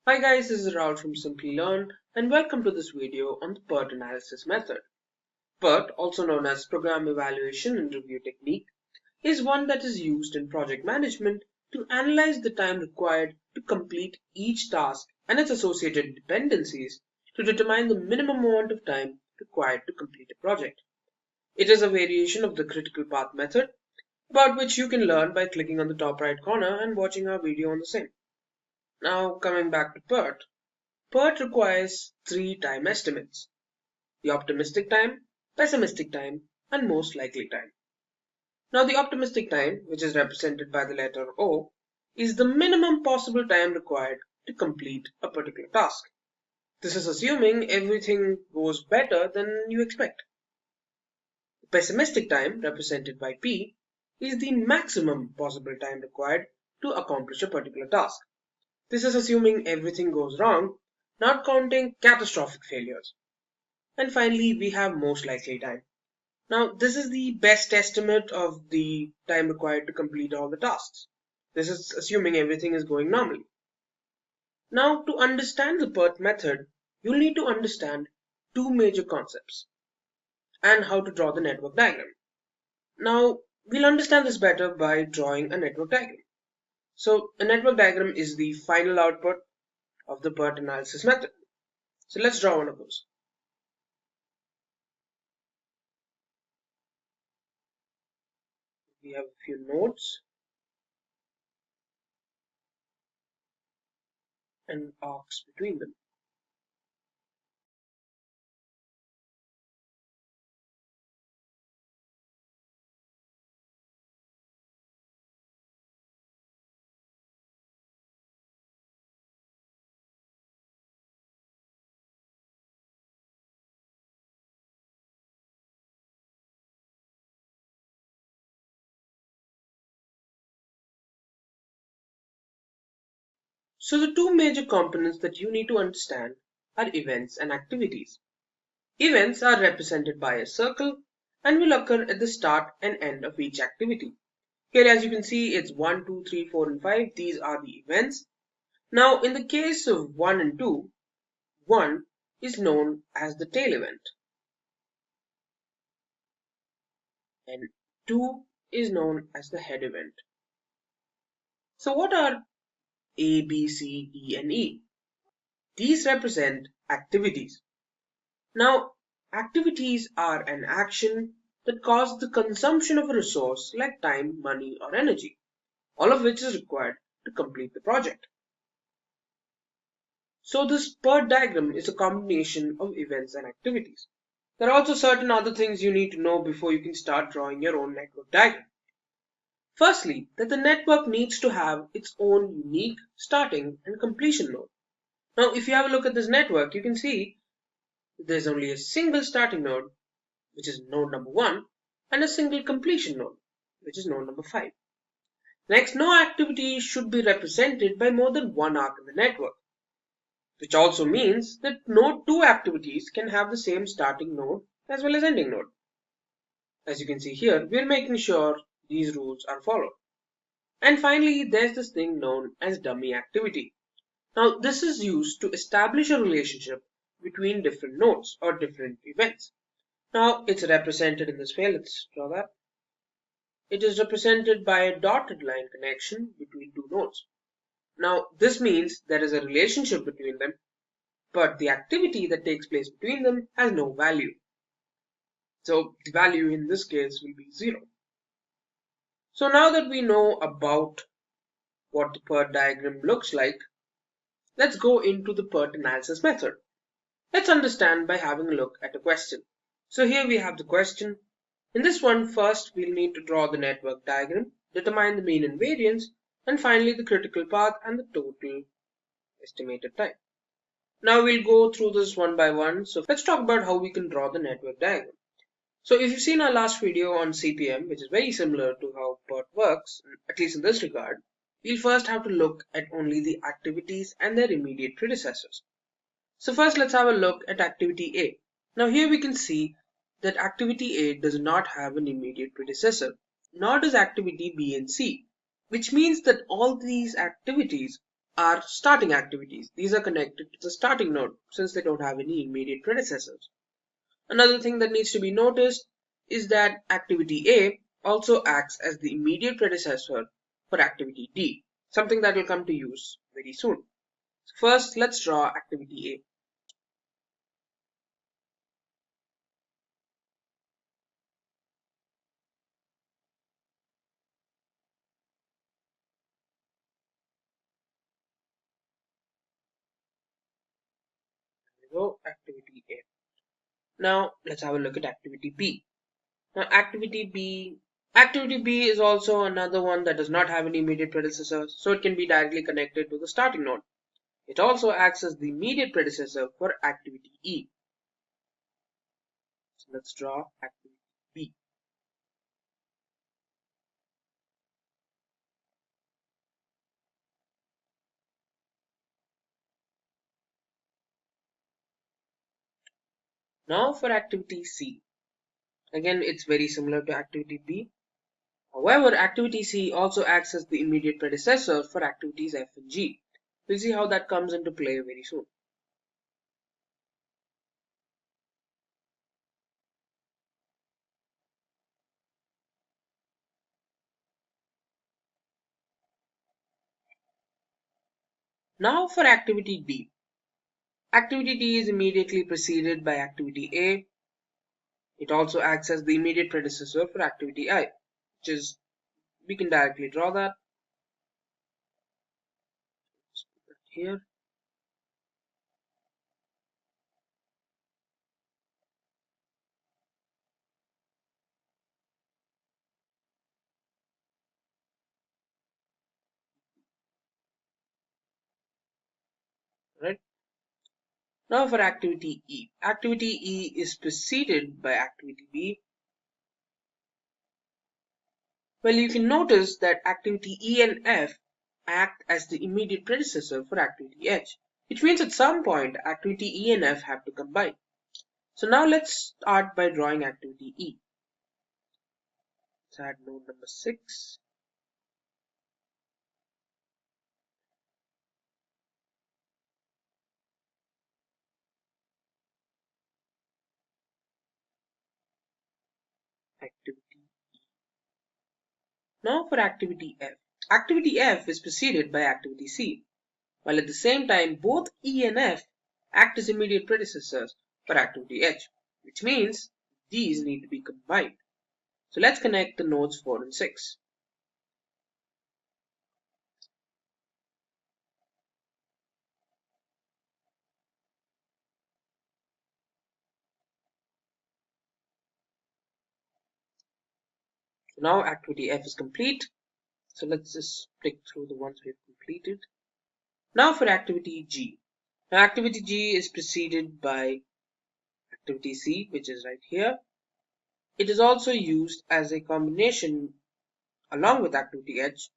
Hi guys, this is Rahul from Simplilearn and welcome to this video on the PERT Analysis method. PERT, also known as Program Evaluation and Review Technique, is one that is used in project management to analyze the time required to complete each task and its associated dependencies to determine the minimum amount of time required to complete a project. It is a variation of the critical path method, about which you can learn by clicking on the top right corner and watching our video on the same. Now coming back to PERT. PERT requires 3 time estimates: the optimistic time, pessimistic time, and most likely time. Now the optimistic time, which is represented by the letter O, is the minimum possible time required to complete a particular task. This is assuming everything goes better than you expect. The pessimistic time, represented by P, is the maximum possible time required to accomplish a particular task. This is assuming everything goes wrong, not counting catastrophic failures. And finally, we have most likely time. Now, this is the best estimate of the time required to complete all the tasks. This is assuming everything is going normally. Now, to understand the PERT method, you'll need to understand 2 major concepts and how to draw the network diagram. Now, we'll understand this better by drawing a network diagram. So, a network diagram is the final output of the PERT analysis method. So let's draw one of those. We have a few nodes and arcs between them. So the 2 major components that you need to understand are events and activities. Events are represented by a circle and will occur at the start and end of each activity. Here, as you can see, it's 1, 2, 3, 4, and 5. These are the events. Now, in the case of 1 and 2, 1 is known as the tail event, and 2 is known as the head event. So what are A, B, C, D, and E? These represent activities. Now, activities are an action that causes the consumption of a resource like time, money, or energy, all of which is required to complete the project. So this PERT diagram is a combination of events and activities. There are also certain other things you need to know before you can start drawing your own network diagram. Firstly, that the network needs to have its own unique starting and completion node. Now, if you have a look at this network, you can see there's only a single starting node, which is node number 1, and a single completion node, which is node number 5. Next, no activity should be represented by more than one arc in the network, which also means that no 2 activities can have the same starting node as well as ending node. As you can see here, we're making sure these rules are followed. And finally, there's this thing known as dummy activity. Now, this is used to establish a relationship between different nodes or different events. Now, it's represented in this way. Let's draw that. It is represented by a dotted line connection between 2 nodes. Now, this means there is a relationship between them, but the activity that takes place between them has no value. So, the value in this case will be 0. So now that we know about what the PERT diagram looks like, let's go into the PERT analysis method. Let's understand by having a look at a question. So here we have the question. In this one, first we'll need to draw the network diagram, determine the mean and variance, and finally the critical path and the total estimated time. Now we'll go through this one by one. So let's talk about how we can draw the network diagram. So if you've seen our last video on CPM, which is very similar to how PERT works, at least in this regard, we'll first have to look at only the activities and their immediate predecessors. So first let's have a look at activity A. Now here we can see that activity A does not have an immediate predecessor, nor does activity B and C, which means that all these activities are starting activities. These are connected to the starting node since they don't have any immediate predecessors. Another thing that needs to be noticed is that activity A also acts as the immediate predecessor for activity D, something that will come to use very soon. First, let's draw activity A. So, activity A. Now, let's have a look at activity B. Now, activity B is also another one that does not have any immediate predecessor, so it can be directly connected to the starting node. It also acts as the immediate predecessor for activity E. So let's draw activity B. Now for activity C. Again, it's very similar to activity B. However, activity C also acts as the immediate predecessor for activities F and G. We'll see how that comes into play very soon. Now for activity D. Activity D is immediately preceded by activity A. It also acts as the immediate predecessor for activity I, which is, we can directly draw that. Let's put that here. Right? Now for activity E. Activity E is preceded by activity B. Well, you can notice that activity E and F act as the immediate predecessor for activity H, which means at some point activity E and F have to combine. So now let's start by drawing activity E. Let's add node number 6. Activity. Now for activity F. Activity F is preceded by activity C, while at the same time both E and F act as immediate predecessors for activity H, which means these need to be combined. So let's connect the nodes 4 and 6. So now activity F is complete. So let's just click through the ones we have completed. Now for activity G. Now activity G is preceded by activity C, which is right here. It is also used as a combination along with activity H,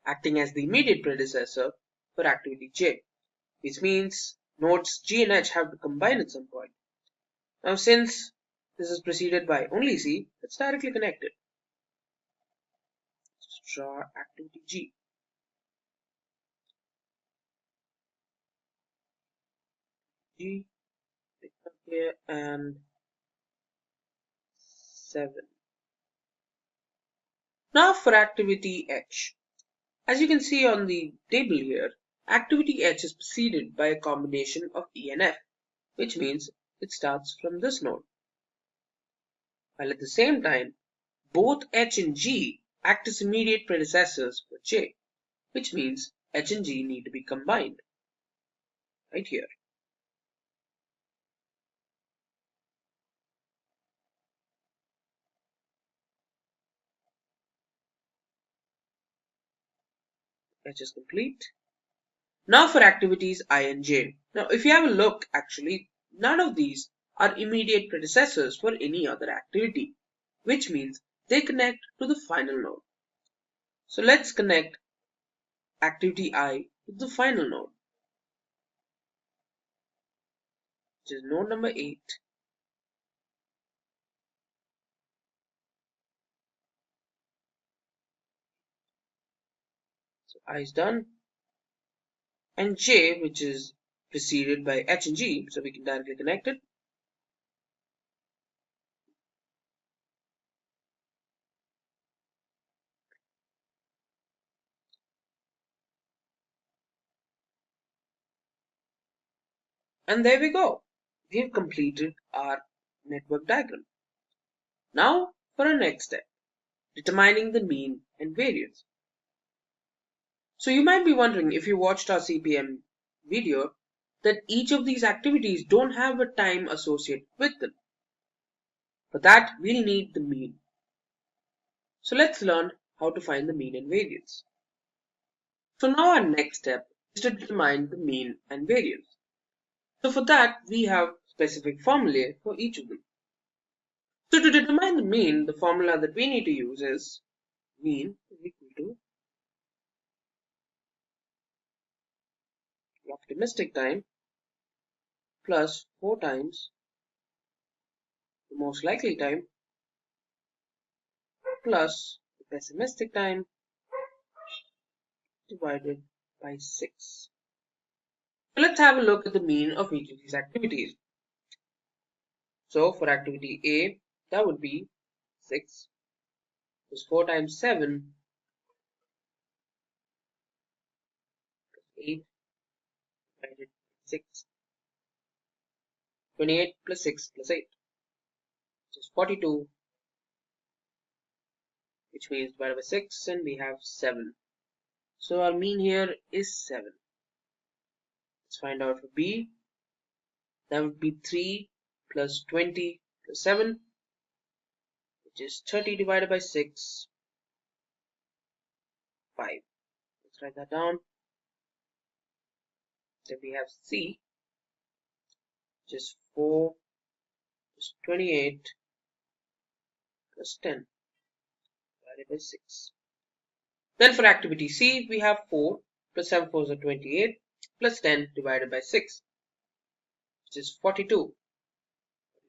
acting as the immediate predecessor for activity J, which means nodes G and H have to combine at some point. Now since this is preceded by only C, let's directly connect it. Let's draw activity G. G, pick up here and 7. Now for activity H. As you can see on the table here, activity H is preceded by a combination of E and F, which means it starts from this node. While at the same time, both H and G act as immediate predecessors for J, which means H and G need to be combined right here. H is complete. Now for activities I and J. Now if you have a look, actually, none of these are immediate predecessors for any other activity, which means they connect to the final node. So let's connect activity I to the final node, which is node number 8. So I is done. And J, which is preceded by H and G, so we can directly connect it. And there we go. We've completed our network diagram. Now for our next step, determining the mean and variance. So you might be wondering, if you watched our CPM video, that each of these activities don't have a time associated with them. For that, we'll need the mean. So let's learn how to find the mean and variance. So now our next step is to determine the mean and variance. So for that, we have specific formulae for each of them. So to determine the mean, the formula that we need to use is mean is equal to the optimistic time plus 4 times the most likely time plus the pessimistic time divided by 6. So let's have a look at the mean of each of these activities. So for activity A, that would be 6 plus 4 times 7 plus 8 divided by 6. 28 plus 6 plus 8, which is 42, which means divided by 6, and we have 7. So our mean here is 7. Let's find out for B. That would be 3 plus 20 plus 7, which is 30 divided by 6, 5. Let's write that down. Then we have C, which is 4 plus 28 plus 10 divided by 6. Then for activity C, we have 4 plus 7 4s are 28 plus 10 divided by 6, which is 42.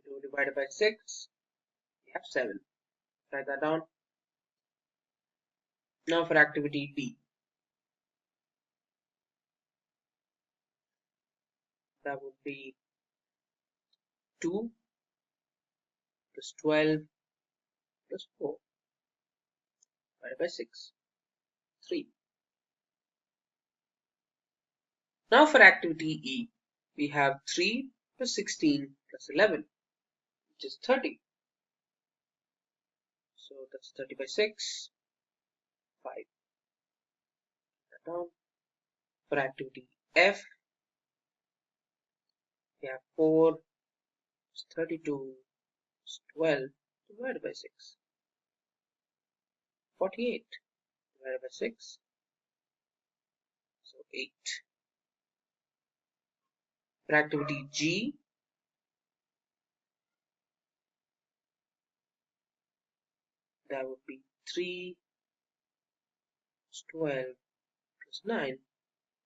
42 divided by 6, we have 7. Write that down. Now for activity D, that would be 2 plus 12 plus 4 divided by 6, 3. Now for activity E, we have 3 plus 16 plus 11, which is 30. So that's 30 by 6, 5. Write that down. For activity F, we have 4 plus 32 plus 12 divided by 6, 48 divided by 6, so 8. For activity G, that would be 3 plus 12 plus 9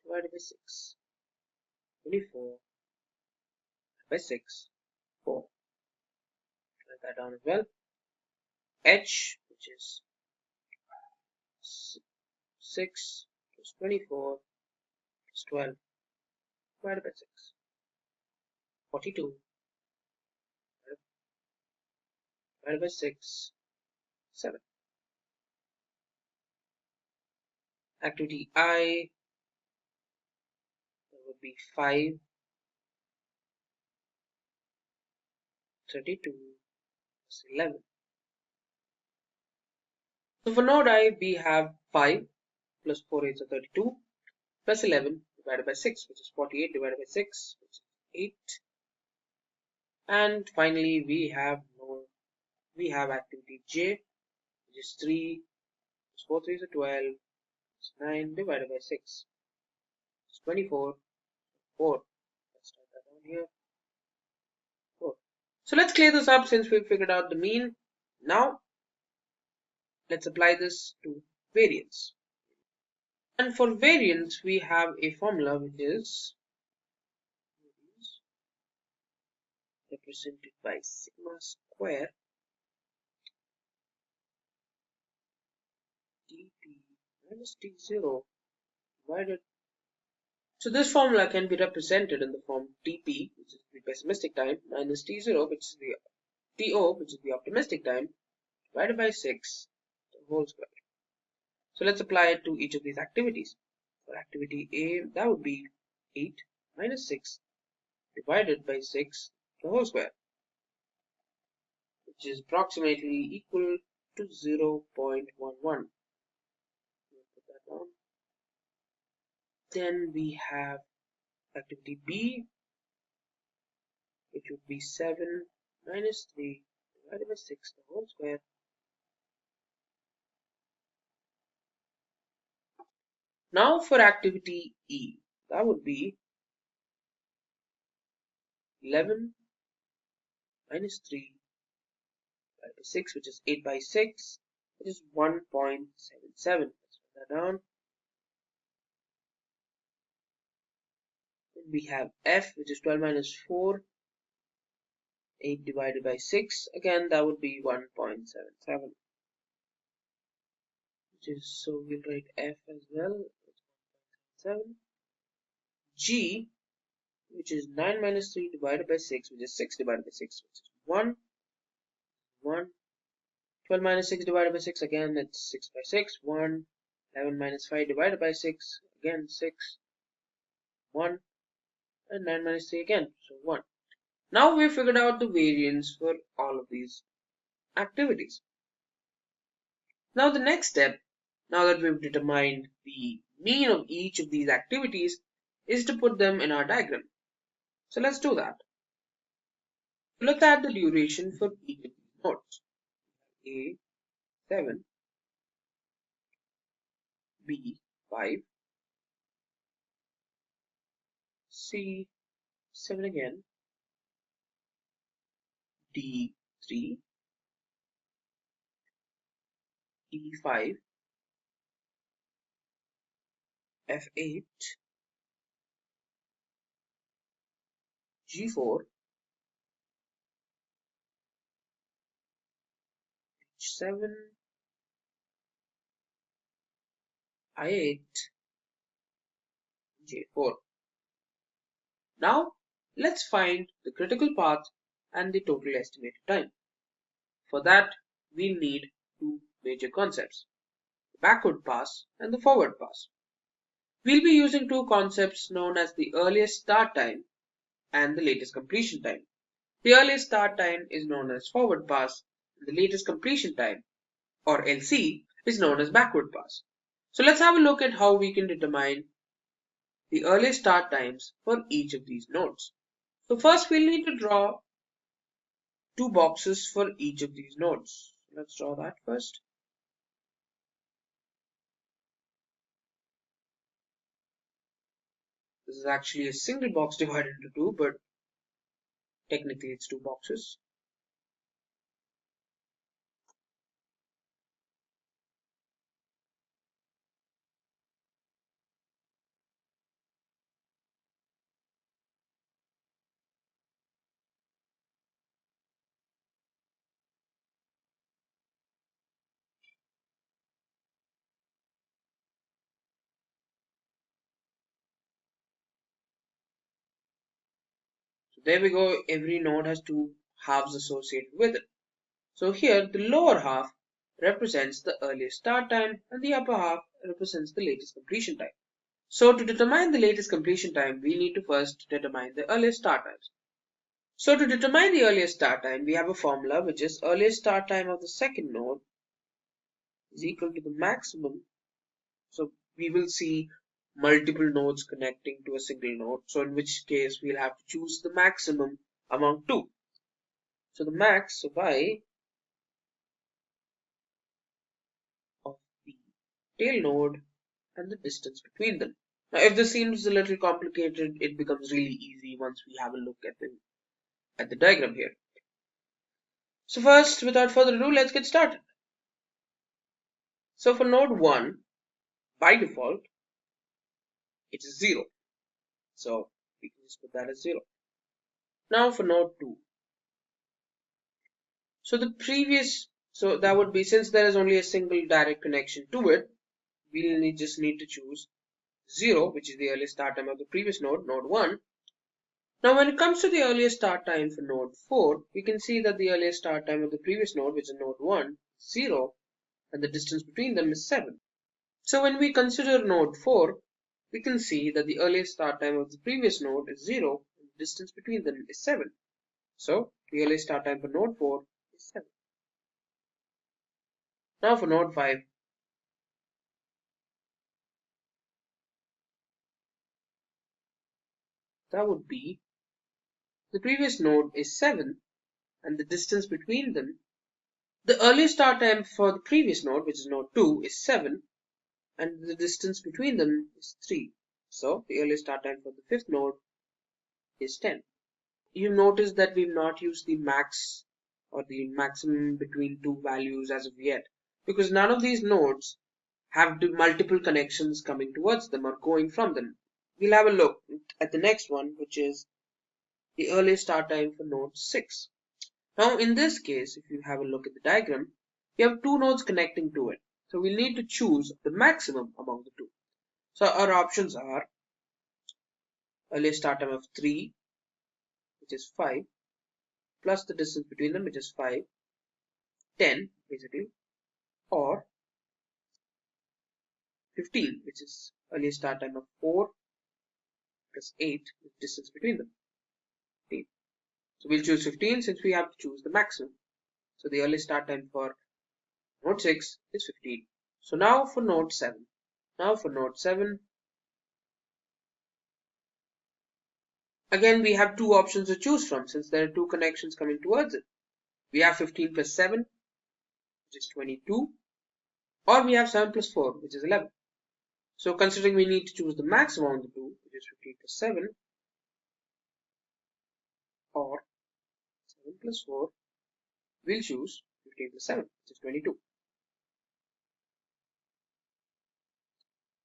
divided by 6, 24 by 6, 4. Write that down as well. H, which is 6 plus 24 plus 12 divided by 6, 42 divided by 6, 7. Activity I, that would be 5, 32 plus 11. So for node I, we have 5 plus 4 8s are 32 plus 11 divided by 6, which is 48 divided by 6, which is 8. And finally, we have activity J, which is 3 plus 4 3s are 12 plus 9 divided by 6, which is 24, 4. Let's start that down here. 4. So let's clear this up since we've figured out the mean. Now let's apply this to variance. And for variance, we have a formula which is represented by sigma square dp minus d0 divided. So this formula can be represented in the form Tp, which is the pessimistic time, minus T0, which is the TO, which is the optimistic time, divided by 6, the whole square. So let's apply it to each of these activities. For activity A, that would be 8 minus 6 divided by 6, the whole square, which is approximately equal to 0.11. Put that down. Then we have activity B, which would be 7 minus 3 divided by 6, the whole square. Now for activity E, that would be 11 minus 3 divided by 6, which is 8 by 6, which is 1.77. Let's put that down. Then we have F, which is 12 minus 4, 8 divided by 6. Again, that would be 1.77. Which is, so we'll write F as well. 7. G, which is 9 minus 3 divided by 6, which is 6 divided by 6, which is 1. 1. 12 minus 6 divided by 6, again it's 6 by 6. 1. 11 minus 5 divided by 6, again 6. 1. And 9 minus 3 again, so 1. Now we've figured out the variance for all of these activities. Now the next step, now that we've determined the mean of each of these activities, is to put them in our diagram. So let's do that. Look at the duration for each of these nodes. A 7, B 5, C 7 again, D 3, E 5, F 8, G 4, H 7, I 8, J 4. Now let's find the critical path and the total estimated time. For that, we'll need two major concepts, the backward pass and the forward pass. We'll be using two concepts known as the earliest start time and the latest completion time. The earliest start time is known as forward pass, and the latest completion time, or LC, is known as backward pass. So let's have a look at how we can determine the earliest start times for each of these nodes. So first we'll need to draw two boxes for each of these nodes. Let's draw that first. This is actually a single box divided into two, but technically it's two boxes. So there we go, every node has two halves associated with it. So here the lower half represents the earliest start time and the upper half represents the latest completion time. So to determine the latest completion time, we need to first determine the earliest start times. So to determine the earliest start time, we have a formula which is earliest start time of the second node is equal to the maximum. So we will see multiple nodes connecting to a single node. So in which case we'll have to choose the maximum among two. So the max of I of the tail node and the distance between them. Now if this seems a little complicated, it becomes really easy once we have a look at the diagram here. So first, without further ado, let's get started. So for node 1, by default, it is 0. So we can just put that as 0. Now for node 2. So that would be, since there is only a single direct connection to it, we'll just need to choose 0, which is the earliest start time of the previous node, node 1. Now when it comes to the earliest start time for node 4, we can see that the earliest start time of the previous node, which is node 1, is 0, and the distance between them is 7. So when we consider node 4, we can see that the earliest start time of the previous node is 0, and the distance between them is 7. So the earliest start time for node 4 is 7. Now for node 5, that would be the previous node is 7, and the distance between them, the earliest start time for the previous node, which is node 2, is 7, and the distance between them is 3. So the earliest start time for the fifth node is 10. You notice that we've not used the max or the maximum between two values as of yet, because none of these nodes have multiple connections coming towards them or going from them. We'll have a look at the next one, which is the earliest start time for node 6. Now in this case, if you have a look at the diagram, you have two nodes connecting to it. So we'll need to choose the maximum among the two. So our options are earliest start time of 3, which is 5, plus the distance between them, which is 5, 10 basically, or 15, which is earliest start time of 4 plus 8, with distance between them, 15. So we'll choose 15 since we have to choose the maximum. So the earliest start time for node 6 is 15. So now for node 7. Again, we have two options to choose from since there are two connections coming towards it. We have 15 plus 7, which is 22, or we have 7 plus 4, which is 11. So considering we need to choose the maximum of the two, which is 15 plus 7, or 7 plus 4, we'll choose 15 plus 7, which is 22.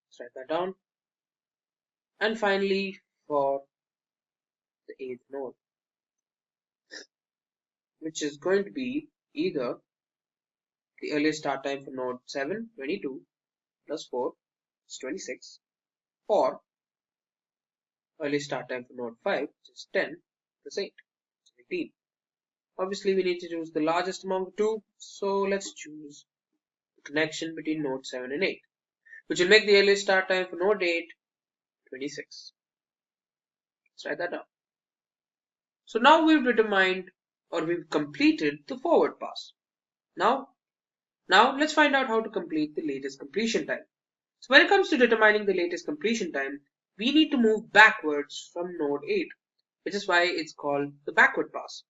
Let's write that down. And finally, for the 8th node, which is going to be either the earliest start time for node 7, 22, plus 4 is 26, or earliest start time for node 5, which is 10, plus 8, which is 18. Obviously, we need to choose the largest among the two, so let's choose the connection between node 7 and 8, which will make the earliest start time for node 8 26. Let's write that down. So now we've determined or we've completed the forward pass. Now let's find out how to complete the latest completion time. So when it comes to determining the latest completion time, we need to move backwards from node 8, which is why it's called the backward pass.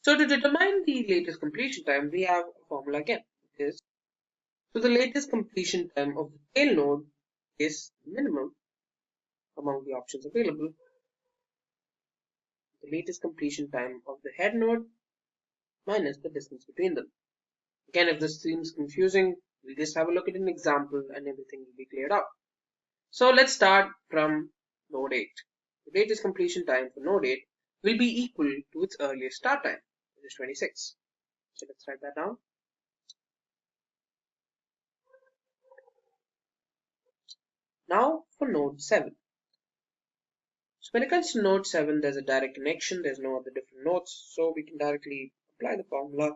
So to determine the latest completion time, we have a formula again. So the latest completion time of the tail node is minimum among the options available. The latest completion time of the head node minus the distance between them. Again, if this seems confusing, we'll just have a look at an example and everything will be cleared up. So let's start from node 8. The latest completion time for node 8 will be equal to its earliest start time, which is 26. So let's write that down. Now for node 7. So when it comes to node 7, there's a direct connection. There's no other different nodes. So we can directly apply the formula,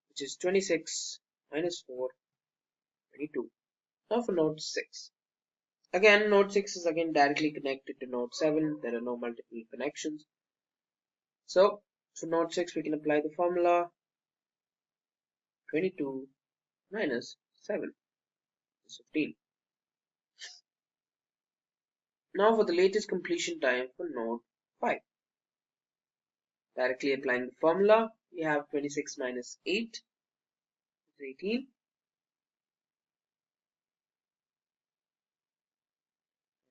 which is 26 minus 4, 22. Now for node 6. Again, node 6 is again directly connected to node 7. There are no multiple connections. So for node 6, we can apply the formula 22 minus 7 is 15. Now for the latest completion time for node 5. Directly applying the formula, we have 26 minus 8 is 18.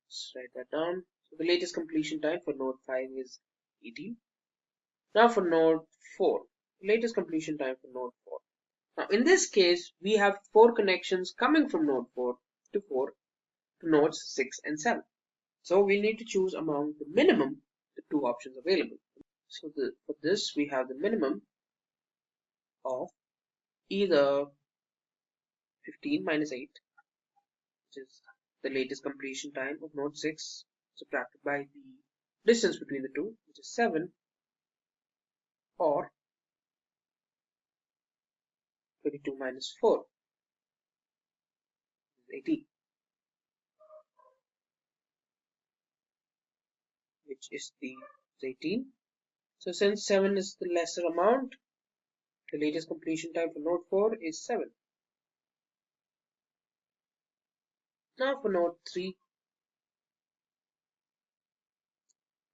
Let's write that down. So the latest completion time for node 5 is 18. Now for node 4, the latest completion time for node 4. Now in this case, we have 4 connections coming from node 4 to nodes 6 and 7. So we need to choose among the minimum the two options available. So for this, we have the minimum of either 15 minus 8, which is the latest completion time of node 6 subtracted by the distance between the two, which is 7, or 22 minus 4 is 18, which is 18. So since 7 is the lesser amount, the latest completion time for node 4 is 7. Now for node 3,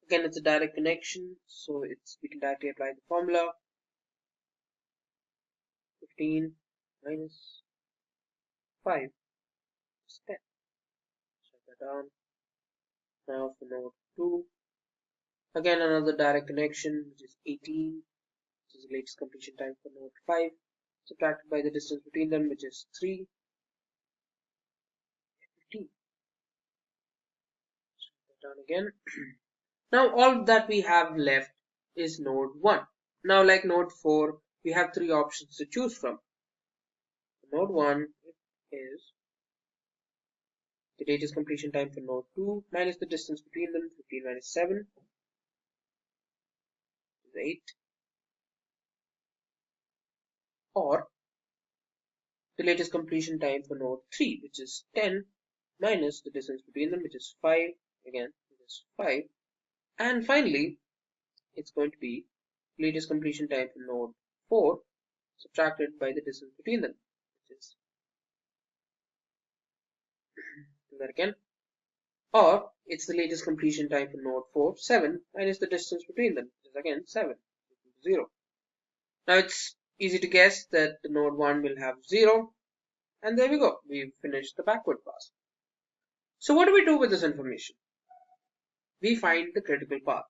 again it's a direct connection, so we can directly apply the formula. 15 minus 5 is 10. Shut that down. Now for node 2, again another direct connection, which is 18, which is the latest completion time for node 5, subtracted by the distance between them, which is 3, 15. Shut that down again. Now all that we have left is node 1. Now like node 4, we have 3 options to choose from. For node 1 is the latest completion time for node 2 minus the distance between them, 15 minus 7 is 8, or the latest completion time for node 3, which is 10 minus the distance between them, which is 5, again it is 5, and finally it's going to be latest completion time for node 4 subtracted by the distance between them, which is do that again, or it's the latest completion time for node 4, 7 minus the distance between them, which is again 7, 0. Now it's easy to guess that the node 1 will have 0, and there we go, we've finished the backward pass. So what do we do with this information? We find the critical path.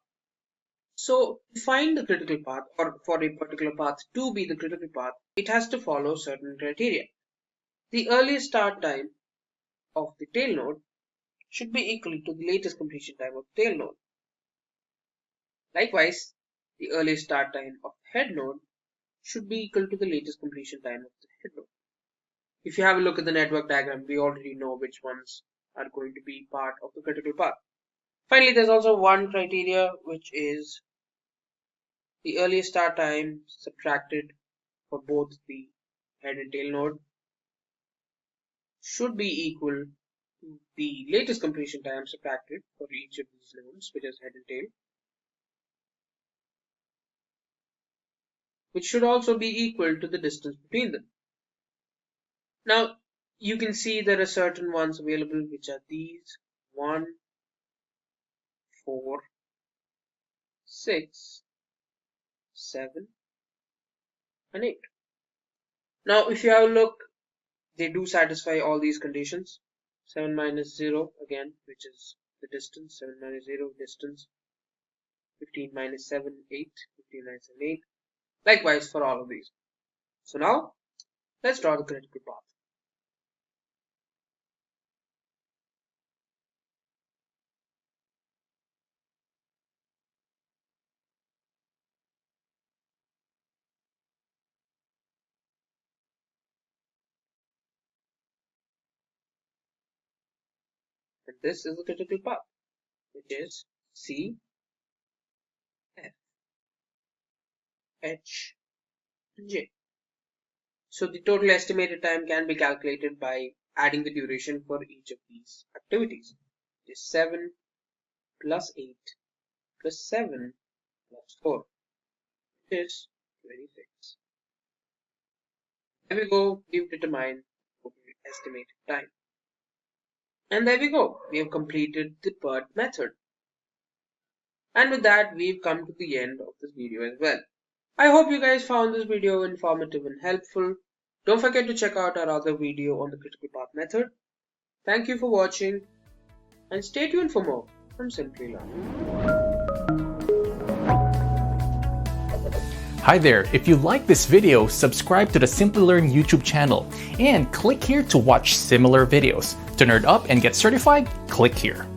So to find the critical path, or for a particular path to be the critical path, it has to follow certain criteria. The earliest start time of the tail node should be equal to the latest completion time of the tail node. Likewise, the earliest start time of the head node should be equal to the latest completion time of the head node. If you have a look at the network diagram, we already know which ones are going to be part of the critical path. Finally, there's also one criteria, which is the earliest start time subtracted for both the head and tail node should be equal to the latest completion time subtracted for each of these nodes, which is head and tail, which should also be equal to the distance between them. Now, you can see there are certain ones available, which are these 1, 4, 6, 7, and 8. Now, if you have a look, they do satisfy all these conditions. 7 minus 0, again, which is the distance, 7 minus 0, distance, 15 minus 7, 8, 15 minus 7, 8. Likewise for all of these. So now, let's draw the critical path. And this is the critical path, which is C, F, H, and J. So the total estimated time can be calculated by adding the duration for each of these activities. It is 7 plus 8 plus 7 plus 4, which is 26. There we go, we've determined the estimated time. And there we go, we have completed the PERT method. And with that, we've come to the end of this video as well. I hope you guys found this video informative and helpful. Don't forget to check out our other video on the critical path method. Thank you for watching, and stay tuned for more from Simplilearn. Hi there, if you like this video, subscribe to the Simplilearn YouTube channel and click here to watch similar videos. To nerd up and get certified, click here.